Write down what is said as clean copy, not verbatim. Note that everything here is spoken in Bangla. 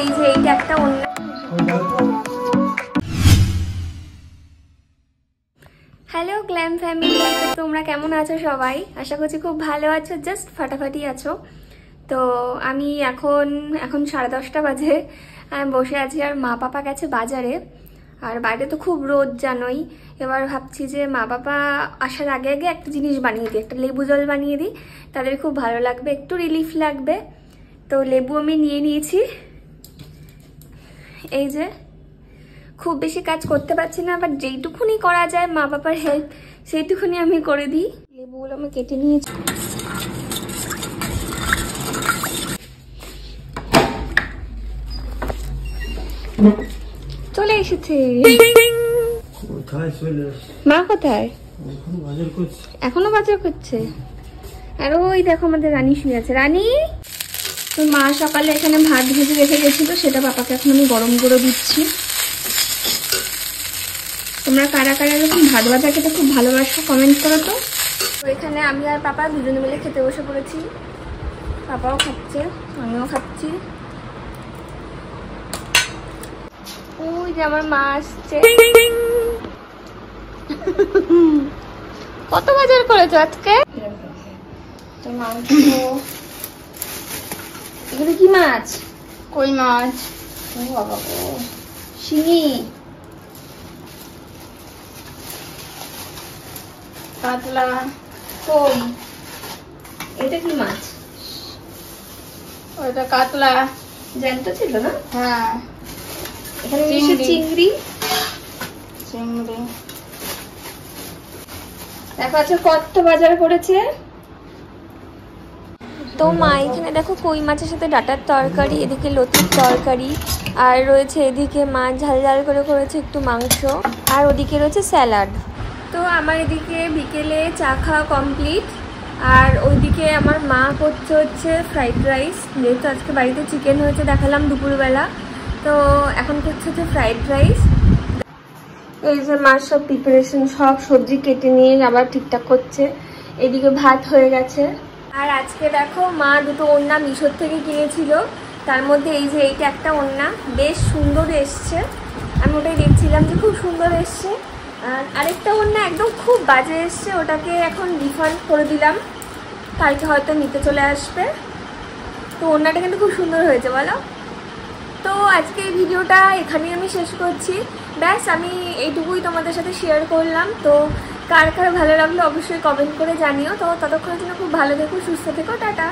এই যে এইটা একটা অন্য। হ্যালো গ্ল্যাম ফ্যামিলি, তোমরা কেমন আছো সবাই? আশা করছি খুব ভালো আছো, জাস্ট ফাটাফাটি আছো। তো আমি এখন 10:30 বাজে, আমি বসে আছি আর মা পাপা গেছে বাজারে। আর বাইরে তো খুব রোদ জানোই। এবার ভাবছি যে মা বাবা আসার আগে আগে একটা জিনিস বানিয়ে দিই, একটা লেবু জল বানিয়ে দিই, তাদের খুব ভালো লাগবে, একটু রিলিফ লাগবে। তো লেবু আমি নিয়ে নিয়েছি। এই যে খুব বেশি কাজ করতে পারছি না, বাট যেইটুকুনি করা যায় মা বাবার হেল্প সেইটুকুনি আমি করে দিই। লেবুগুলো আমি কেটে নিয়েছি। চলে এসেছে। মা কোথায়? এখনো বাজার করছে। আর ওই দেখো আমাদের রানী শুয়ে আছে। রানী, তো মা সকালে এখানে ভাত ভেজে রেখে গেছিল, সেটা পাপাকে এখন আমি গরম করে দিচ্ছি। তোমরা কারা কারা এরকম ভাত ভাজা খেতে খুব ভালোবাসো কমেন্ট করো তো। এখানে আমি আর পাপা দুজনে মিলে খেতে বসে পড়েছি। পাপাও খাচ্ছে, আমিও খাচ্ছি। ওই যে আমার মা আসছে। কত বাজার করেছো আজকে? মাংস। এগুলো কি মাছ? কই মাছ। ও বাবা গো, শিঙি, কাতলা, কই। এটা কি মাছ? ওটা কাতলা। জ্যান্ত ছিল না? হ্যাঁ। এখানে নিশ্চয় চিংড়ি। চিংড়ি দেখো আচ্ছা কত বাজার করেছে। তো মা এখানে দেখো কই মাছের সাথে ডাঁটার তরকারি, এদিকে লতির তরকারি, আর রয়েছে এদিকে মাছ ঝাল ঝাল করে করেছে একটু মাংস, আর ওদিকে রয়েছে স্যালাড। তো আমার এদিকে বিকেলে চা খাওয়া কমপ্লিট। আর ওইদিকে আমার মা করছে হচ্ছে ফ্রাইড রাইস, যেহেতু আজকে বাড়িতে চিকেন হয়েছে দেখালাম দুপুরবেলা, তো এখন করছে হচ্ছে ফ্রাইড রাইস। এই যে মার সব প্রিপারেশন, সব সবজি কেটে নিয়ে আবার ঠিকঠাক করছে। এদিকে ভাত হয়ে গেছে। আর আজকে দেখো মা দুটো ওড়না মিশোর থেকে কিনেছিল, তার মধ্যে এই যে এইটা একটা ওড়না বেশ সুন্দর এসছে। আমি ওটাই দেখছিলাম যে খুব সুন্দর এসছে। আর আরেকটা ওড়না একদম খুব বাজে এসছে, ওটাকে এখন রিফান্ড করে দিলাম, কালকে হয়তো নিতে চলে আসবে। তো ওড়নাটা কিন্তু খুব সুন্দর হয়েছে বলো। তো আজকে এই ভিডিওটা এখানেই আমি শেষ করছি। ব্যাস আমি এইটুকুই তোমাদের সাথে শেয়ার করলাম। তো কার কার ভালো লাগলো অবশ্যই কমেন্ট করে জানিও। তো ততক্ষণের জন্য খুব ভালো থেকো, সুস্থ থেকো, টাটা।